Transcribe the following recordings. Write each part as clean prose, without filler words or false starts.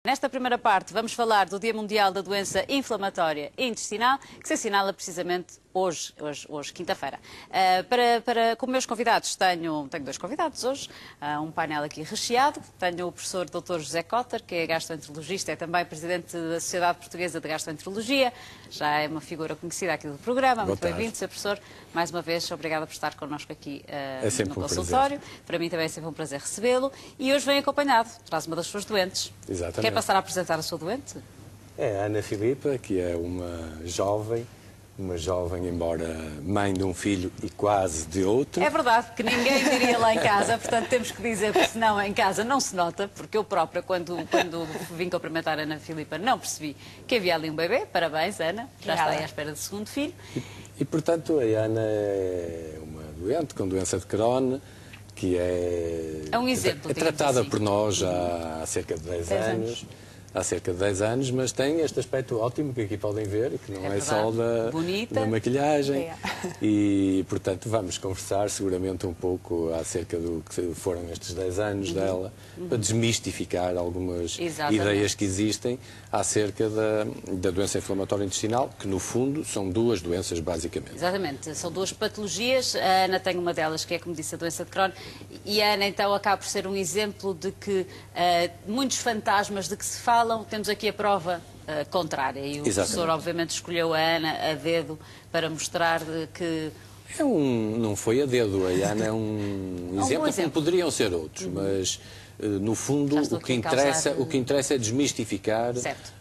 Nesta primeira parte vamos falar do Dia Mundial da Doença Inflamatória Intestinal, que se assinala precisamente hoje, quinta-feira. Com meus convidados, tenho dois convidados hoje, um painel aqui recheado. Tenho o professor Dr. José Cotter, que é gastroenterologista, é também presidente da Sociedade Portuguesa de Gastroenterologia, já é uma figura conhecida aqui do programa. Muito bem-vindo, Sr. Professor. Mais uma vez, obrigada por estar connosco aqui no consultório. Para mim também é sempre um prazer recebê-lo. E hoje vem acompanhado, traz uma das suas doentes. Exatamente. Quer passar a apresentar a sua doente? É a Ana Filipa, que é uma jovem, embora mãe de um filho e quase de outro. É verdade, que ninguém diria lá em casa, portanto temos que dizer, porque senão em casa não se nota, porque eu própria, quando vim cumprimentar a Ana Filipa, não percebi que havia ali um bebê. Parabéns, Ana, já está aí à espera do segundo filho. E portanto, a Ana é uma doente com doença de Crohn, que é um exemplo, tratada assim por nós já há cerca de 10 anos. Há cerca de 10 anos, mas tem este aspecto ótimo que aqui podem ver, e que não é só da maquilhagem. É. E, portanto, vamos conversar seguramente um pouco acerca do que foram estes 10 anos dela, para desmistificar algumas ideias que existem acerca da doença inflamatória intestinal, que no fundo são duas doenças basicamente. Exatamente, são duas patologias. A Ana tem uma delas, que é, como disse, a doença de Crohn, e a Ana então acaba por ser um exemplo de que muitos fantasmas de que se fala, temos aqui a prova contrária, e o professor obviamente escolheu a Ana a dedo para mostrar que... Não foi a dedo, a Ana é um exemplo, como poderiam ser outros, mas no fundo o que interessa é desmistificar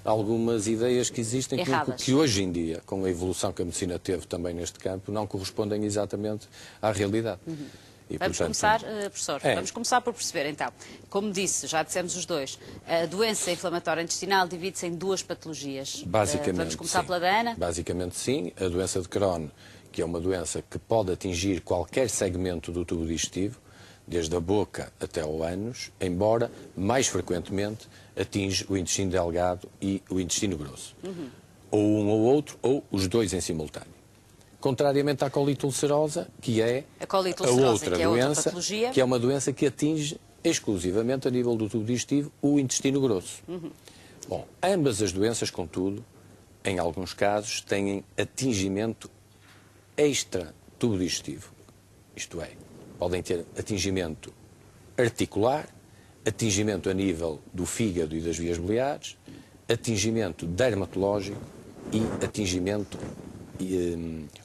algumas ideias que existem que hoje em dia, com a evolução que a medicina teve também neste campo, não correspondem exatamente à realidade. E, vamos começar, professor, vamos começar por perceber, então, como disse, já dissemos os dois, a doença inflamatória intestinal divide-se em duas patologias. Basicamente, vamos começar pela da Ana? Basicamente, sim. A doença de Crohn, que é uma doença que pode atingir qualquer segmento do tubo digestivo, desde a boca até ao ânus, embora, mais frequentemente, atinge o intestino delgado e o intestino grosso. Ou um ou outro, ou os dois em simultâneo. Contrariamente à colite ulcerosa, que é a outra doença, que é uma doença que atinge exclusivamente a nível do tubo digestivo o intestino grosso. Bom, ambas as doenças, contudo, em alguns casos, têm atingimento extra-tubo digestivo. Isto é, podem ter atingimento articular, atingimento a nível do fígado e das vias biliares, atingimento dermatológico e atingimento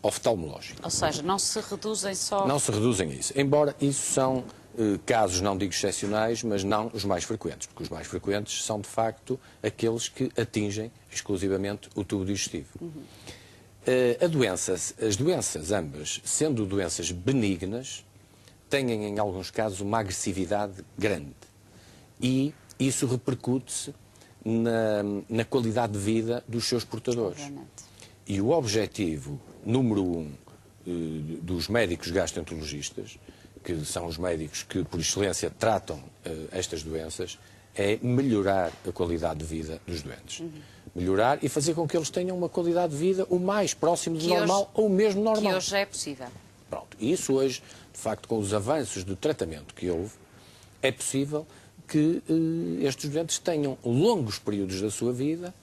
oftalmológico. Ou seja, não se reduzem só... Não se reduzem a isso. Embora isso são casos, não digo excepcionais, mas não os mais frequentes, porque os mais frequentes são, de facto, aqueles que atingem exclusivamente o tubo digestivo. As doenças, ambas, sendo doenças benignas, têm, em alguns casos, uma agressividade grande. E isso repercute na qualidade de vida dos seus portadores. Obviamente. E o objetivo número 1 dos médicos gastroenterologistas, que são os médicos que, por excelência, tratam estas doenças, é melhorar a qualidade de vida dos doentes. Melhorar e fazer com que eles tenham uma qualidade de vida o mais próximo do normal ou mesmo normal. Que hoje é possível. Pronto. E isso hoje, de facto, com os avanços de tratamento que houve, é possível que estes doentes tenham longos períodos da sua vida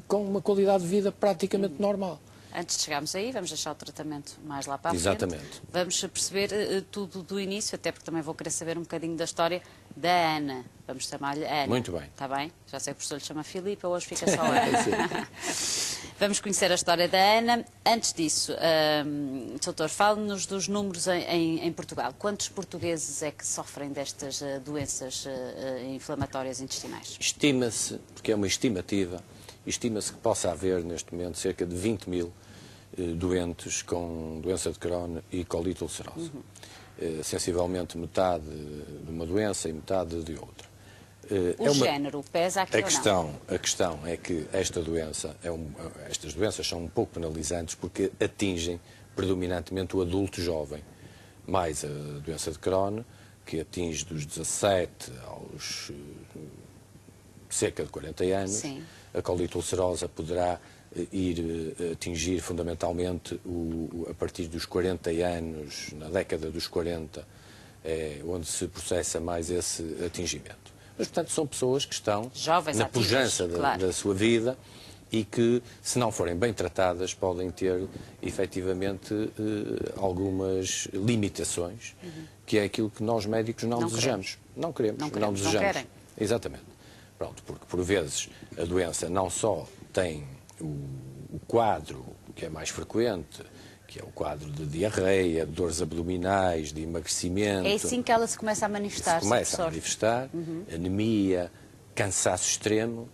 com uma qualidade de vida praticamente normal. Antes de chegarmos aí, vamos deixar o tratamento mais lá para a frente. Exatamente. Vamos perceber tudo do início, até porque também vou querer saber um bocadinho da história da Ana. Vamos chamar-lhe Ana. Muito bem. Está bem? Já sei que o professor lhe chama Filipe, hoje fica só Ana. Vamos conhecer a história da Ana. Antes disso, doutor, fale-nos dos números em Portugal. Quantos portugueses é que sofrem destas doenças inflamatórias intestinais? Estima-se, porque é uma estimativa, estima-se que possa haver, neste momento, cerca de 20 mil doentes com doença de Crohn e colite ulcerosa. Sensivelmente metade de uma doença e metade de outra. Género pesa aqui ou não? A questão é que estas doenças são um pouco penalizantes porque atingem predominantemente o adulto jovem. Mais a doença de Crohn, que atinge dos 17 aos cerca de 40 anos. Sim. A colite ulcerosa poderá atingir fundamentalmente a partir dos 40 anos, na década dos 40, onde se processa mais esse atingimento. Mas, portanto, são pessoas que estão jovens, na ativas, pujança claro, da sua vida e que, se não forem bem tratadas, podem ter, efetivamente, algumas limitações, que é aquilo que nós médicos não desejamos. Não queremos, não desejamos. não querem. Exatamente. Pronto, porque, por vezes, a doença não só tem o quadro que é mais frequente, que é o quadro de diarreia, de dores abdominais, de emagrecimento. É assim que ela se começa a manifestar. Anemia, cansaço extremo,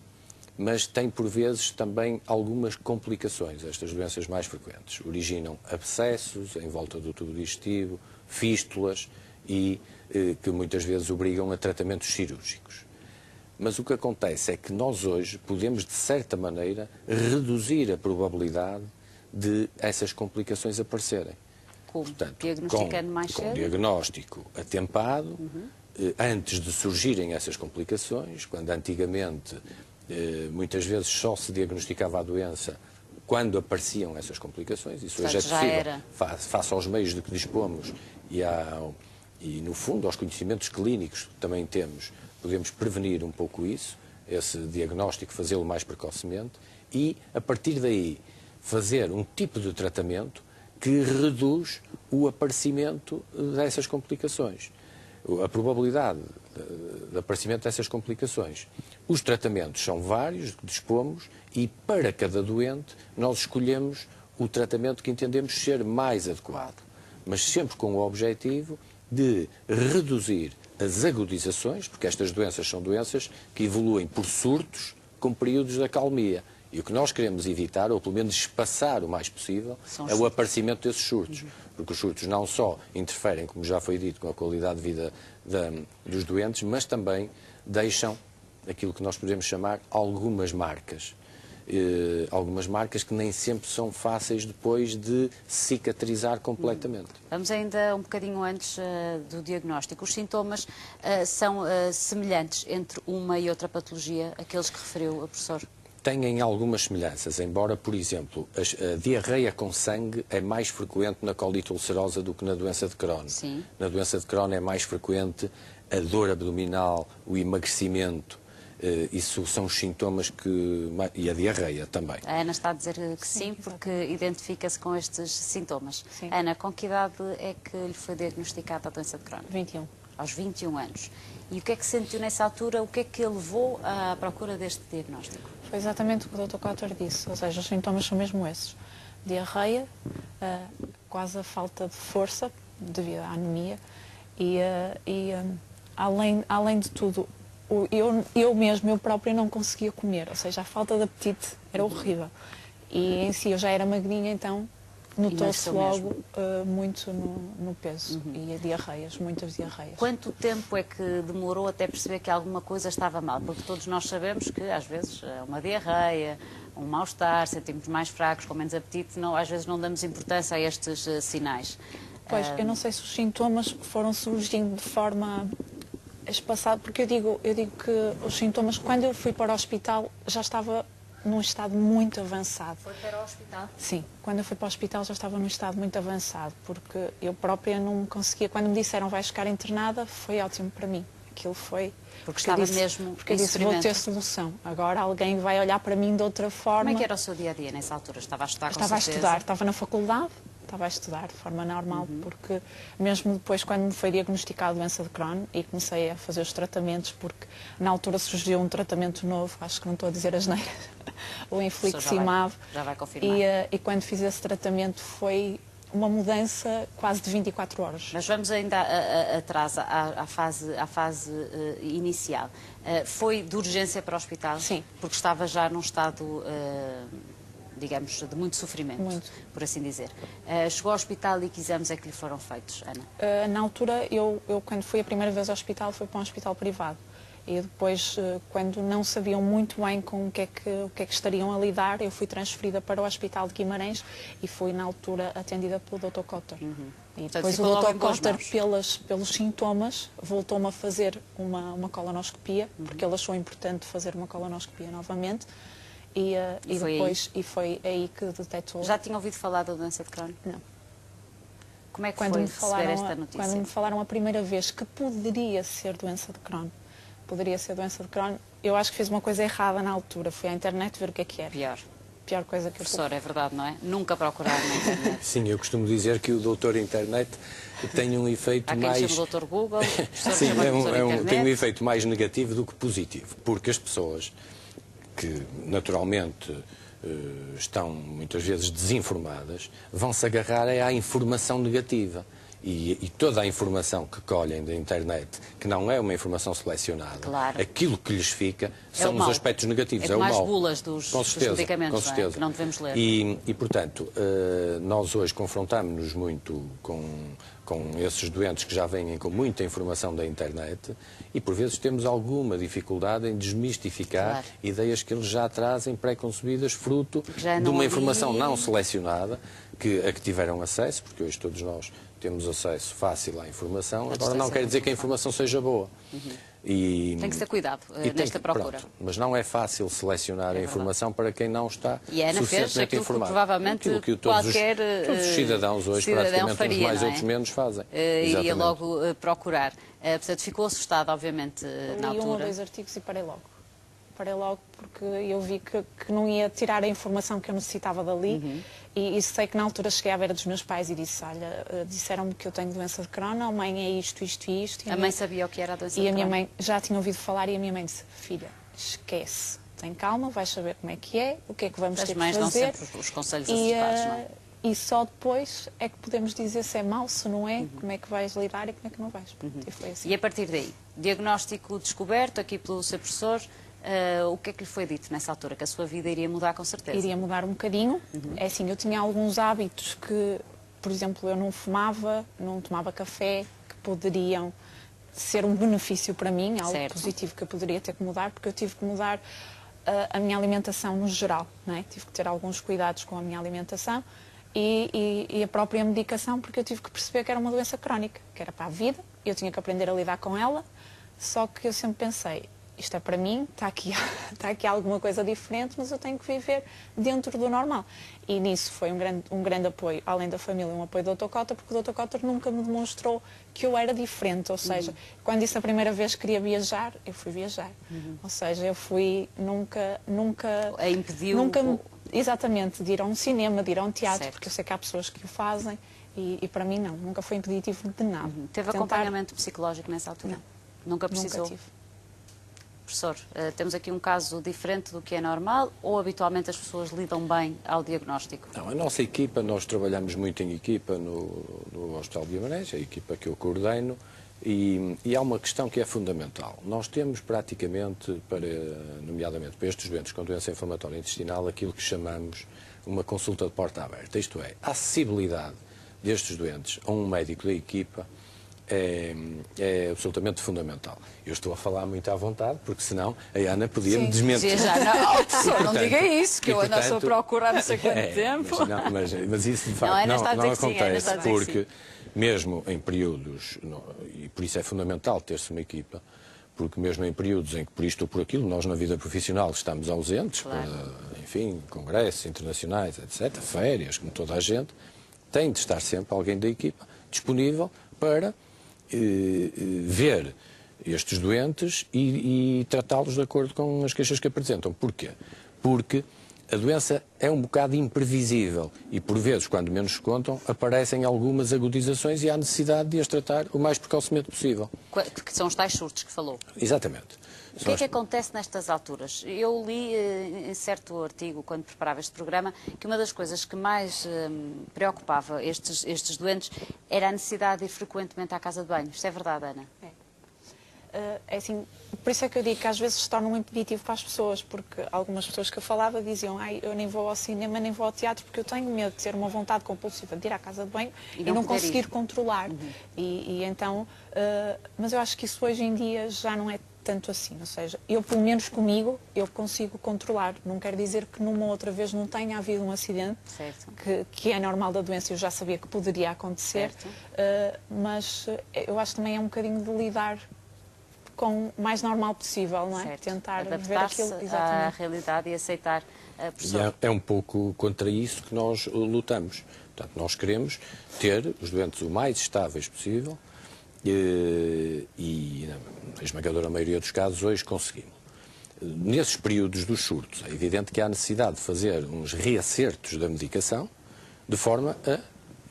mas tem por vezes também algumas complicações. Estas doenças mais frequentes originam abscessos em volta do tubo digestivo, fístulas e que muitas vezes obrigam a tratamentos cirúrgicos. Mas o que acontece é que nós hoje podemos, de certa maneira, reduzir a probabilidade de essas complicações aparecerem. Como? Portanto, diagnosticando mais cedo? Com diagnóstico atempado, antes de surgirem essas complicações, quando antigamente muitas vezes só se diagnosticava a doença quando apareciam essas complicações, isso hoje é possível, face aos meios de que dispomos e, no fundo, aos conhecimentos clínicos que também temos, podemos prevenir um pouco isso, esse diagnóstico, fazê-lo mais precocemente e, a partir daí, fazer um tipo de tratamento que reduz o aparecimento dessas complicações. A probabilidade de aparecimento dessas complicações. Os tratamentos são vários, que dispomos, e para cada doente nós escolhemos o tratamento que entendemos ser mais adequado, mas sempre com o objetivo de reduzir as agudizações, porque estas doenças são doenças que evoluem por surtos com períodos de acalmia. E o que nós queremos evitar, ou pelo menos espaçar o mais possível, é o aparecimento desses surtos. Porque os surtos não só interferem, como já foi dito, com a qualidade de vida dos doentes, mas também deixam aquilo que nós podemos chamar algumas marcas. Algumas marcas que nem sempre são fáceis depois de cicatrizar completamente. Vamos ainda um bocadinho antes do diagnóstico. Os sintomas são semelhantes entre uma e outra patologia, aqueles que referiu o professor? Têm algumas semelhanças, embora, por exemplo, a diarreia com sangue é mais frequente na colite ulcerosa do que na doença de Crohn. Sim. Na doença de Crohn é mais frequente a dor abdominal, o emagrecimento. Isso são os sintomas e a diarreia também. A Ana está a dizer que sim, porque identifica-se com estes sintomas. Sim. Ana, com que idade é que lhe foi diagnosticada a doença de Crohn? 21. Aos 21 anos. E o que é que sentiu nessa altura? O que é que a levou à procura deste diagnóstico? Foi exatamente o que o Dr. Cotter disse, ou seja, os sintomas são mesmo esses. Diarreia, quase a falta de força devido à anemia e além de tudo, eu própria não conseguia comer, ou seja, a falta de apetite era horrível. E em si eu já era magrinha, então notou-se logo muito no peso e diarreias, muitas diarreias. Quanto tempo é que demorou até perceber que alguma coisa estava mal? Porque todos nós sabemos que às vezes uma diarreia, um mal-estar, sentimos mais fracos, com menos apetite, às vezes não damos importância a estes sinais. Pois, eu não sei se os sintomas foram surgindo de forma espaçada, porque eu digo que os sintomas, quando eu fui para o hospital, já estava num estado muito avançado. Foi para o hospital? Sim, quando eu fui para o hospital já estava num estado muito avançado, porque eu própria não conseguia, quando me disseram vais ficar internada, foi ótimo para mim. Aquilo foi... Porque estava mesmo porque eu disse, vou ter solução. Agora alguém vai olhar para mim de outra forma. Como é que era o seu dia-a-dia nessa altura? Estava a estudar com Estava certeza? a estudar, estava na faculdade, estava a estudar de forma normal, porque mesmo depois, quando me foi diagnosticada a doença de Crohn e comecei a fazer os tratamentos, porque na altura surgiu um tratamento novo, acho que não estou a dizer asneiras, o Infliximab. Já vai confirmar. E quando fiz esse tratamento foi uma mudança quase de 24 horas. Mas vamos ainda atrás, à fase inicial. Foi de urgência para o hospital? Sim. Porque estava já num estado... digamos, de muito sofrimento, por assim dizer. Chegou ao hospital e que exames é que lhe foram feitos, Ana? Na altura, eu quando fui a primeira vez ao hospital, fui para um hospital privado. E depois, quando não sabiam muito bem com o que é que estariam a lidar, eu fui transferida para o Hospital de Guimarães e fui, na altura, atendida pelo Dr. Cotter. E depois o Dr. Cotter, pelos sintomas, voltou-me a fazer uma colonoscopia, porque ele achou importante fazer uma colonoscopia novamente. E foi aí que detectou... Já tinha ouvido falar da doença de Crohn? Não. Como é que foi receber esta notícia? Quando me falaram a primeira vez que poderia ser doença de Crohn, poderia ser doença de Crohn, eu acho que fiz uma coisa errada na altura. Fui à internet ver o que era. Pior coisa que eu Professor, é verdade, não é? Nunca procurar na internet. Sim, eu costumo dizer que o doutor internet tem um efeito Há quem mais... chama doutor Google, Sim, tem um efeito mais negativo do que positivo, porque as pessoas que naturalmente estão muitas vezes desinformadas vão se agarrar à informação negativa. E toda a informação que colhem da internet, que não é uma informação selecionada, claro, aquilo que lhes fica são os aspectos negativos. É como o mal. as bulas dos medicamentos, com certeza. Não é? Que não devemos ler. E portanto, nós hoje confrontamos-nos muito com esses doentes que já vêm com muita informação da internet e, por vezes, temos alguma dificuldade em desmistificar ideias que eles já trazem pré-concebidas, fruto de uma informação não selecionada, a que tiveram acesso, porque hoje todos nós temos acesso fácil à informação, agora não quer dizer que a informação seja boa. Tem que ter cuidado nesta procura. Pronto, mas não é fácil selecionar a informação para quem não está suficientemente informado. Provavelmente aquilo que todos os cidadãos hoje, praticamente faria, uns mais outros menos, fazem. Iria logo procurar. Portanto, ficou assustado, obviamente, na altura. Li 1 ou 2 artigos e parei logo. Parei logo porque eu vi que não ia tirar a informação que eu necessitava dali. E sei que na altura cheguei à beira dos meus pais e disse, olha, disseram-me que eu tenho doença de Crohn, a mãe é isto, isto e isto. A mãe sabia o que era a doença de Crohn? E a minha mãe já tinha ouvido falar e a minha mãe disse, filha, esquece, tem calma, vais saber como é, o que é que vamos ter que fazer. Não sempre os conselhos acertados, não é? E só depois é que podemos dizer se é mau, se não é, como é que vais lidar e como é que não vais. E foi assim. E a partir daí, diagnóstico descoberto aqui pelo seu professor, o que é que lhe foi dito nessa altura? Que a sua vida iria mudar com certeza? Iria mudar um bocadinho. É assim, eu tinha alguns hábitos que, por exemplo, eu não fumava, não tomava café, que poderiam ser um benefício para mim, algo positivo que eu poderia ter que mudar, porque eu tive que mudar a minha alimentação no geral, não é? Tive que ter alguns cuidados com a minha alimentação e a própria medicação, porque eu tive que perceber que era uma doença crónica, que era para a vida, eu tinha que aprender a lidar com ela, só que eu sempre pensei, isto é para mim, está aqui alguma coisa diferente, mas eu tenho que viver dentro do normal. E nisso foi um grande apoio, além da família, um apoio do Dr. Cotter, porque o Dr. Cotter nunca me demonstrou que eu era diferente, ou seja, quando disse a primeira vez que queria viajar, eu fui viajar. Ou seja, eu fui, nunca a impediu... Exatamente, de ir a um cinema, de ir a um teatro, porque eu sei que há pessoas que o fazem, e para mim não, nunca foi impeditivo de nada. Teve acompanhamento psicológico nessa altura? Não. Nunca precisou? Nunca tive. Professor, temos aqui um caso diferente do que é normal ou habitualmente as pessoas lidam bem ao diagnóstico? Não, a nossa equipa, nós trabalhamos muito em equipa no Hospital de Guimarães, a equipa que eu coordeno, e há uma questão que é fundamental. Nós temos praticamente, nomeadamente para estes doentes com doença inflamatória intestinal, aquilo que chamamos uma consulta de porta aberta. Isto é, a acessibilidade destes doentes a um médico da equipa é absolutamente fundamental. Eu estou a falar muito à vontade, porque senão a Ana podia-me desmentir. Não, professor, não diga isso, que eu ando à sua procura há não sei quanto tempo. Mas isso de facto não acontece, porque mesmo em períodos, e por isso é fundamental ter-se uma equipa, porque mesmo em períodos em que por isto ou por aquilo, nós na vida profissional estamos ausentes, para, enfim, congressos internacionais, etc., férias, como toda a gente, tem de estar sempre alguém da equipa disponível para ver estes doentes e tratá-los de acordo com as queixas que apresentam. Porquê? Porque a doença é um bocado imprevisível e, por vezes, quando menos se contam, aparecem algumas agudizações e há necessidade de as tratar o mais precocemente possível. Que são os tais surtos que falou. Exatamente. O que é que acontece nestas alturas? Eu li em certo artigo, quando preparava este programa, que uma das coisas que mais preocupava estes doentes era a necessidade de ir frequentemente à casa de banho. Isto é verdade, Ana? É assim, por isso é que eu digo que às vezes se torna um impeditivo para as pessoas, porque algumas pessoas que eu falava diziam, eu nem vou ao cinema, nem vou ao teatro, porque eu tenho medo de ter uma vontade compulsiva de ir à casa de banho e não conseguir controlar. E então, mas eu acho que isso hoje em dia já não é tanto assim, ou seja, eu pelo menos comigo, eu consigo controlar. Não quer dizer que numa outra vez não tenha havido um acidente, que é normal da doença, eu já sabia que poderia acontecer, mas eu acho que também é um bocadinho de lidar com o mais normal possível, não é? Tentar ver aquilo à realidade e aceitar. E é um pouco contra isso que nós lutamos. Portanto, nós queremos ter os doentes o mais estáveis possível e na esmagadora maioria dos casos hoje conseguimos. Nesses períodos dos surtos, é evidente que há necessidade de fazer uns reacertos da medicação de forma a,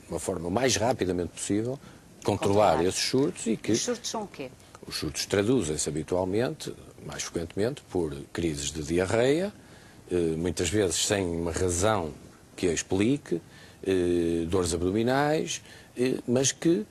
uma forma o mais rapidamente possível, controlar esses surtos e que... Os surtos são o quê? Os surtos traduzem-se habitualmente, mais frequentemente, por crises de diarreia, muitas vezes sem uma razão que a explique, dores abdominais, mas que,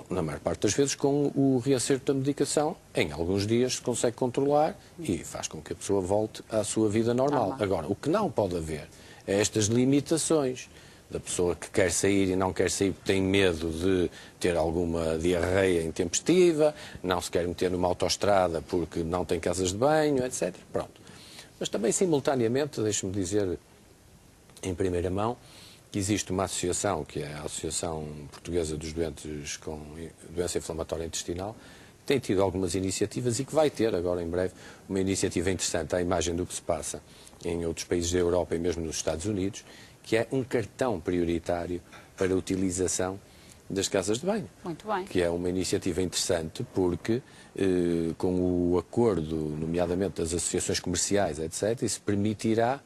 na maior parte das vezes, com o reacerto da medicação, em alguns dias se consegue controlar e faz com que a pessoa volte à sua vida normal. Agora, o que não pode haver é estas limitações da pessoa que quer sair e não quer sair porque tem medo de ter alguma diarreia intempestiva, não se quer meter numa autoestrada porque não tem casas de banho, etc. Pronto. Mas também, simultaneamente, deixe-me dizer em primeira mão que existe uma associação, que é a Associação Portuguesa dos Doentes com Doença Inflamatória Intestinal, que tem tido algumas iniciativas e que vai ter agora em breve uma iniciativa interessante à imagem do que se passa em outros países da Europa e mesmo nos Estados Unidos, que é um cartão prioritário para a utilização das casas de banho. Muito bem. Que é uma iniciativa interessante porque, com o acordo, nomeadamente das associações comerciais, etc., isso permitirá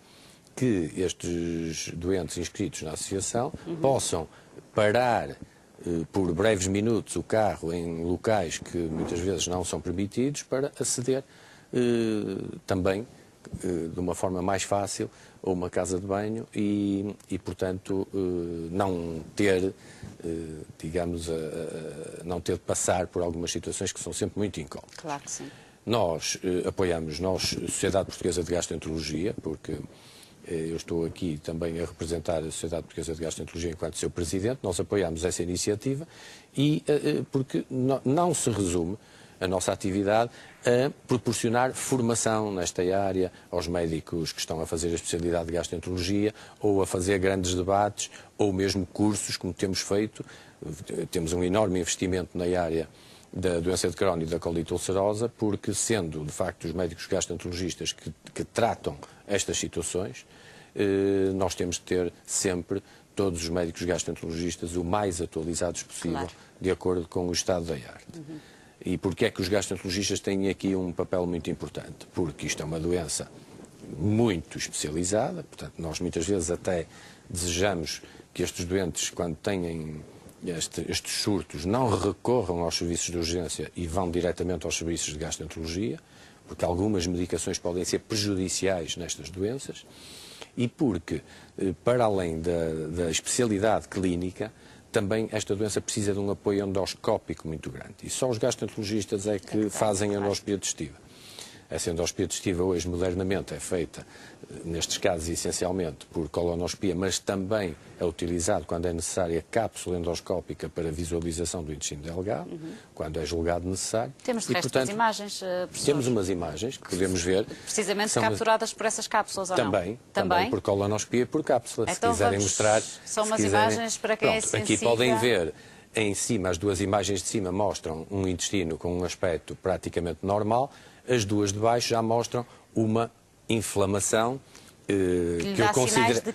que estes doentes inscritos na associação possam parar por breves minutos o carro em locais que muitas vezes não são permitidos para aceder também de uma forma mais fácil a uma casa de banho e portanto, não ter, digamos, não ter de passar por algumas situações que são sempre muito incómodas. Claro que sim. Nós apoiamos, Sociedade Portuguesa de Gastroenterologia, porque eu estou aqui também a representar a Sociedade Portuguesa de Gastroenterologia enquanto seu presidente, nós apoiamos essa iniciativa e porque não se resume a nossa atividade a proporcionar formação nesta área aos médicos que estão a fazer a especialidade de gastroenterologia ou a fazer grandes debates ou mesmo cursos, como temos feito. Temos um enorme investimento na área da doença de Crohn e da colite ulcerosa, porque sendo, de facto, os médicos gastroenterologistas que tratam estas situações, nós temos de ter sempre todos os médicos gastroenterologistas o mais atualizados possível, claro, de acordo com o estado da arte. E porquê é que os gastroenterologistas têm aqui um papel muito importante? Porque isto é uma doença muito especializada, portanto, nós muitas vezes até desejamos que estes doentes, quando têm estes surtos, não recorram aos serviços de urgência e vão diretamente aos serviços de gastroenterologia, porque algumas medicações podem ser prejudiciais nestas doenças, e porque, para além da especialidade clínica, também esta doença precisa de um apoio endoscópico muito grande. E só os gastroenterologistas é que fazem a endoscopia digestiva. Essa endoscopia digestiva hoje, modernamente, é feita, nestes casos, essencialmente por colonoscopia, mas também é utilizado quando é necessária a cápsula endoscópica para visualização do intestino delgado, quando é julgado necessário. Temos, de resto, portanto, as imagens, professor? Temos umas imagens que podemos ver. Precisamente capturadas por essas cápsulas, ou também, não? Também por colonoscopia e por cápsula. Então, se quiserem mostrar... São umas imagens para quem é sensível. Aqui podem ver, em cima, as duas imagens de cima mostram um intestino com um aspecto praticamente normal. As duas de baixo já mostram uma inflamação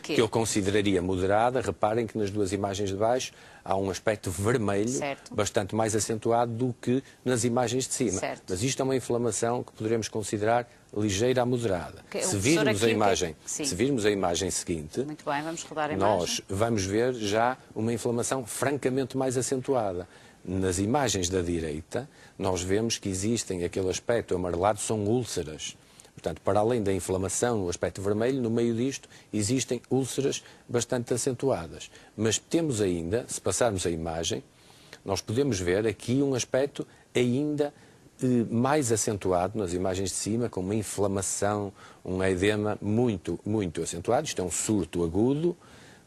que eu consideraria moderada. Reparem que nas duas imagens de baixo há um aspecto vermelho, certo, bastante mais acentuado do que nas imagens de cima. Certo. Mas isto é uma inflamação que poderemos considerar ligeira a moderada. Se virmos a imagem, se virmos a imagem seguinte, muito bem, vamos rodar a imagem, nós vamos ver já uma inflamação francamente mais acentuada. Nas imagens da direita, nós vemos que existem aquele aspecto amarelado, são úlceras. Portanto, para além da inflamação, o aspecto vermelho, no meio disto, existem úlceras bastante acentuadas. Mas temos ainda, se passarmos a imagem, nós podemos ver aqui um aspecto ainda mais acentuado nas imagens de cima, com uma inflamação, um edema muito, muito acentuado. Isto é um surto agudo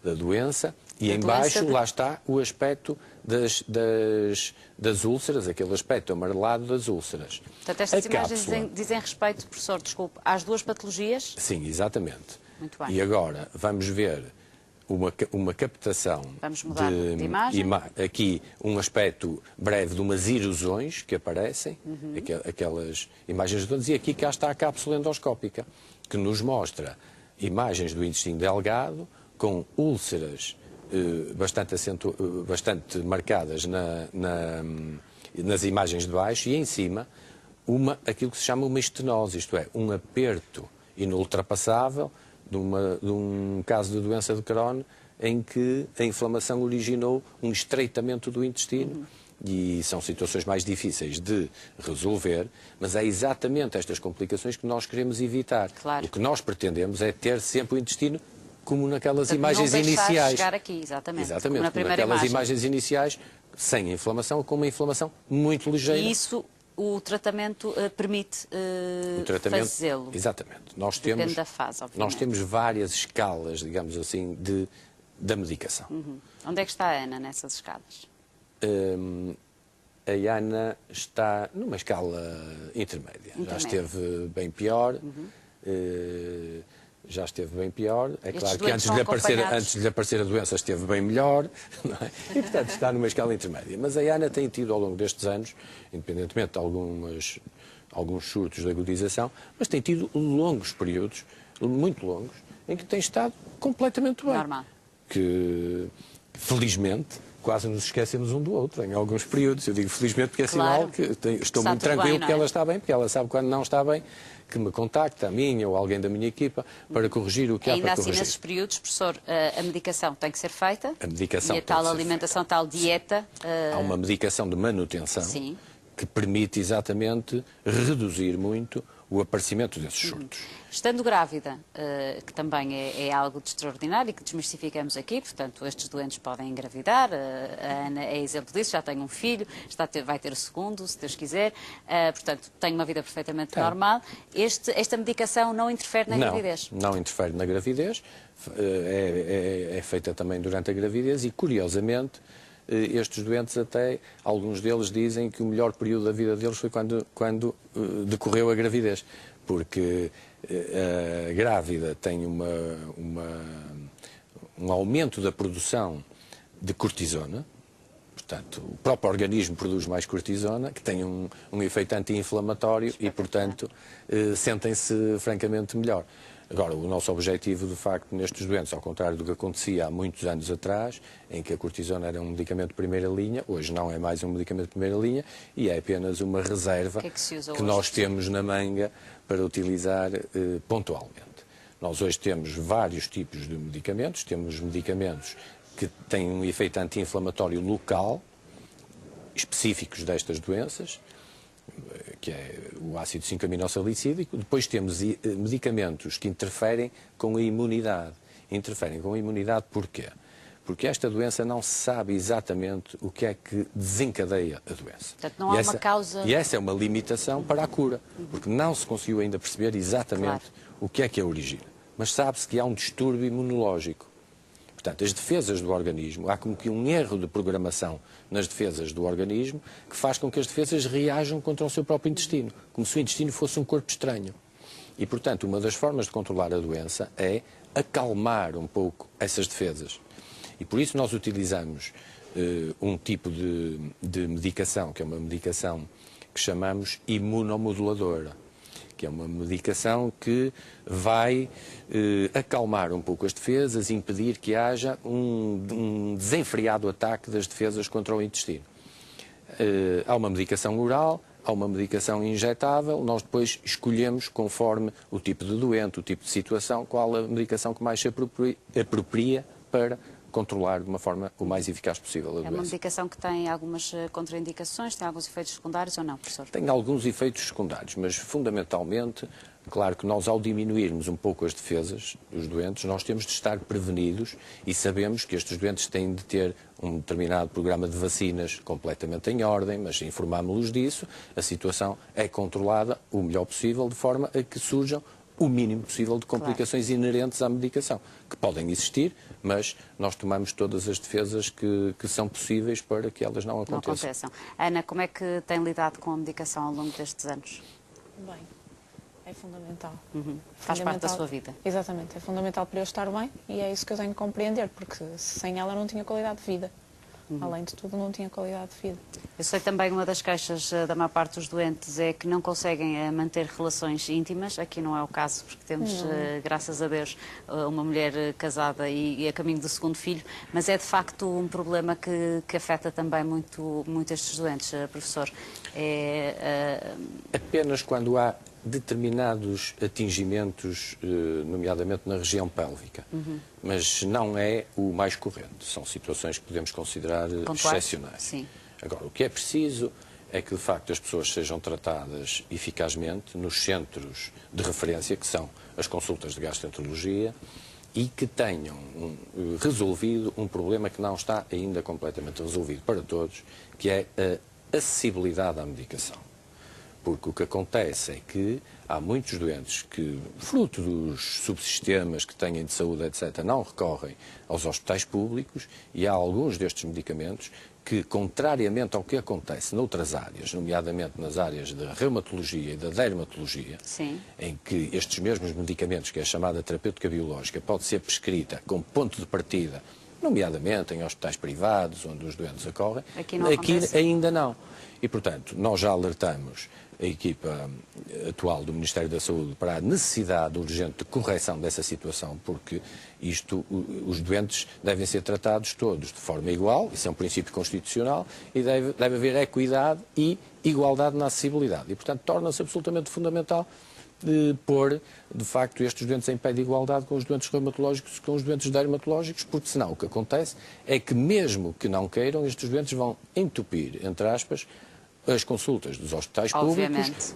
da doença. E em baixo, lá está o aspecto das úlceras, aquele aspecto amarelado das úlceras. Portanto, estas imagens dizem respeito, professor, desculpe, às duas patologias? Sim, exatamente. Muito bem. E agora vamos ver uma captação. Vamos mudar de imagem. Aqui um aspecto breve de umas erosões que aparecem, aquelas imagens redondas, e aqui cá está a cápsula endoscópica, que nos mostra imagens do intestino delgado com úlceras bastante marcadas nas imagens de baixo, e em cima aquilo que se chama uma estenose, isto é, um aperto inultrapassável de um caso de doença de Crohn em que a inflamação originou um estreitamento do intestino. E são situações mais difíceis de resolver, mas é exatamente estas complicações que nós queremos evitar. Claro. O que nós pretendemos é ter sempre o intestino como naquelas Portanto, imagens não deixar iniciais. chegar aqui, exatamente. Exatamente, Como na como primeira naquelas imagem. imagens iniciais, sem inflamação, com uma inflamação muito ligeira. E isso o tratamento permite fazê-lo. Exatamente. Depende da fase, obviamente. Nós temos várias escalas, digamos assim, da medicação. Onde é que está a Ana nessas escalas? A Ana está numa escala intermédia. Já esteve bem pior. Já esteve bem pior. É claro que antes de lhe aparecer a doença esteve bem melhor. Não é? E, portanto, está numa escala intermédia. Mas a Ana tem tido, ao longo destes anos, independentemente de alguns surtos de agudização, mas tem tido longos períodos, muito longos, em que tem estado completamente bem. Normal. Que, felizmente, quase nos esquecemos um do outro em alguns períodos. Eu digo felizmente porque é sinal que estou muito tranquilo porque ela está bem, porque ela sabe quando não está bem, que me contacta, a mim ou alguém da minha equipa, para corrigir o que há para corrigir. Ainda assim, nesses períodos, professor, a medicação tem que ser feita? A medicação e a tal alimentação, tal dieta? Há uma medicação de manutenção que permite exatamente reduzir muito o aparecimento desses surtos. Estando grávida, que também é algo de extraordinário e que desmistificamos aqui, portanto, estes doentes podem engravidar, a Ana é exemplo disso, já tem um filho, vai ter o segundo, se Deus quiser, portanto, tem uma vida perfeitamente normal. Esta medicação não interfere na gravidez? Não interfere na gravidez, é feita também durante a gravidez e, curiosamente, estes doentes até, alguns deles dizem que o melhor período da vida deles foi quando decorreu a gravidez, porque a grávida tem um aumento da produção de cortisona, portanto, o próprio organismo produz mais cortisona, que tem um efeito anti-inflamatório e, portanto, sentem-se francamente melhor. Agora, o nosso objetivo, de facto, nestes doentes, ao contrário do que acontecia há muitos anos atrás, em que a cortisona era um medicamento de primeira linha, hoje não é mais um medicamento de primeira linha e é apenas uma reserva que nós temos na manga para utilizar pontualmente. Nós hoje temos vários tipos de medicamentos, temos medicamentos que têm um efeito anti-inflamatório local, específicos destas doenças, que é o ácido 5-aminosalicídico. Depois temos medicamentos que interferem com a imunidade. Interferem com a imunidade porquê? Porque esta doença não se sabe exatamente o que é que desencadeia a doença. Portanto, não há uma causa... E essa é uma limitação para a cura, porque não se conseguiu ainda perceber exatamente o que é que a origina. Mas sabe-se que há um distúrbio imunológico. Portanto, as defesas do organismo, há como que um erro de programação nas defesas do organismo que faz com que as defesas reajam contra o seu próprio intestino, como se o intestino fosse um corpo estranho. E, portanto, uma das formas de controlar a doença é acalmar um pouco essas defesas. E por isso nós utilizamos um tipo de medicação, que é uma medicação que chamamos imunomoduladora, que é uma medicação que vai acalmar um pouco as defesas, impedir que haja um desenfreado ataque das defesas contra o intestino. Há uma medicação oral, há uma medicação injetável, nós depois escolhemos, conforme o tipo de doente, o tipo de situação, qual a medicação que mais se apropria para controlar de uma forma o mais eficaz possível a doença. É uma medicação que tem algumas contraindicações, tem alguns efeitos secundários ou não, professor? Tem alguns efeitos secundários, mas fundamentalmente, claro que nós ao diminuirmos um pouco as defesas dos doentes, nós temos de estar prevenidos e sabemos que estes doentes têm de ter um determinado programa de vacinas completamente em ordem, mas informámos-los disso, a situação é controlada o melhor possível, de forma a que surjam o mínimo possível de complicações inerentes à medicação, que podem existir, mas nós tomamos todas as defesas que são possíveis para que elas não aconteçam. Ana, como é que tem lidado com a medicação ao longo destes anos? Bem, é fundamental. Faz parte da sua vida. Exatamente, é fundamental para eu estar bem e é isso que eu tenho que compreender, porque sem ela não tinha qualidade de vida. Além de tudo, não tinha qualidade de vida. Eu sei também uma das queixas da maior parte dos doentes é que não conseguem manter relações íntimas. Aqui não é o caso, porque temos, graças a Deus, uma mulher casada e a caminho do segundo filho, mas é de facto um problema que afeta também muito estes doentes, professor. Apenas quando há determinados atingimentos, nomeadamente na região pélvica, mas não é o mais corrente. São situações que podemos considerar excepcionais. Sim. Agora, o que é preciso é que, de facto, as pessoas sejam tratadas eficazmente nos centros de referência, que são as consultas de gastroenterologia, e que tenham resolvido um problema que não está ainda completamente resolvido para todos, que é a acessibilidade à medicação. Porque o que acontece é que há muitos doentes que, fruto dos subsistemas que têm de saúde, etc., não recorrem aos hospitais públicos, e há alguns destes medicamentos que, contrariamente ao que acontece noutras áreas, nomeadamente nas áreas da reumatologia e da dermatologia, Sim. em que estes mesmos medicamentos, que é a chamada terapêutica biológica, pode ser prescrita como ponto de partida, nomeadamente em hospitais privados, onde os doentes ocorrem, aqui ainda não. E, portanto, nós já alertamos a equipa atual do Ministério da Saúde para a necessidade urgente de correção dessa situação, porque os doentes devem ser tratados todos de forma igual, isso é um princípio constitucional, e deve haver equidade e igualdade na acessibilidade. E, portanto, torna-se absolutamente fundamental pôr, de facto, estes doentes em pé de igualdade com os doentes reumatológicos e com os doentes dermatológicos, porque senão o que acontece é que, mesmo que não queiram, estes doentes vão entupir, entre aspas, as consultas dos hospitais públicos,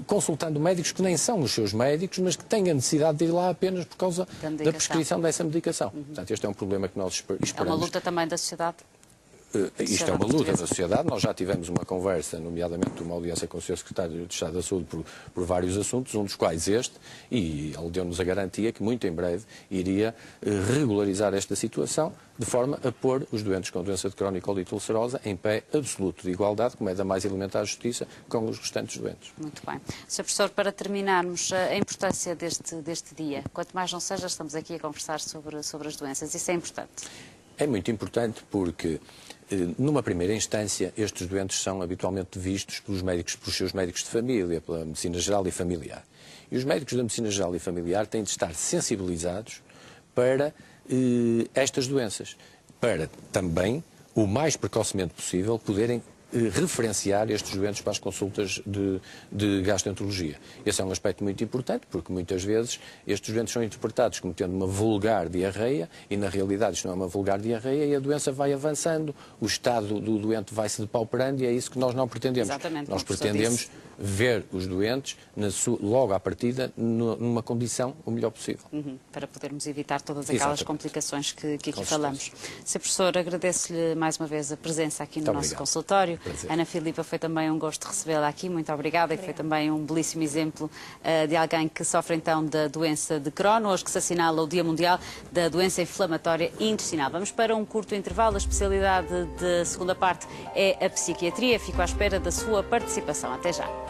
consultando médicos que nem são os seus médicos, mas que têm a necessidade de ir lá apenas por causa da prescrição dessa medicação. Portanto, este é um problema que nós esperamos. É uma luta também da sociedade? Isto é uma luta da sociedade. Nós já tivemos uma conversa, nomeadamente uma audiência com o Sr. Secretário de Estado da Saúde por vários assuntos, um dos quais este, e ele deu-nos a garantia que muito em breve iria regularizar esta situação, de forma a pôr os doentes com doença de crónico-colite ulcerosa em pé absoluto de igualdade, como é da mais elementar justiça, com os restantes doentes. Muito bem. Sr. Professor, para terminarmos, a importância deste dia, quanto mais não seja, estamos aqui a conversar sobre as doenças, isso é importante? É muito importante porque, numa primeira instância, estes doentes são habitualmente vistos pelos seus médicos de família, pela medicina geral e familiar. E os médicos da medicina geral e familiar têm de estar sensibilizados para estas doenças, para também, o mais precocemente possível, poderem referenciar estes doentes para as consultas de gastroenterologia. Esse é um aspecto muito importante, porque muitas vezes estes doentes são interpretados como tendo uma vulgar diarreia, e na realidade isto não é uma vulgar diarreia, e a doença vai avançando, o estado do doente vai se depauperando, e é isso que nós não pretendemos. Exatamente, nós pretendemos ver os doentes logo à partida numa condição o melhor possível. Para podermos evitar todas aquelas complicações que aqui falamos. Sr. Professor, agradeço-lhe mais uma vez a presença aqui no nosso consultório. Prazer. Ana Filipa, foi também um gosto recebê-la aqui, muito obrigada, e foi também um belíssimo exemplo de alguém que sofre então da doença de Crohn, hoje que se assinala o Dia Mundial da Doença Inflamatória Intestinal. Vamos para um curto intervalo, a especialidade da segunda parte é a psiquiatria, fico à espera da sua participação. Até já.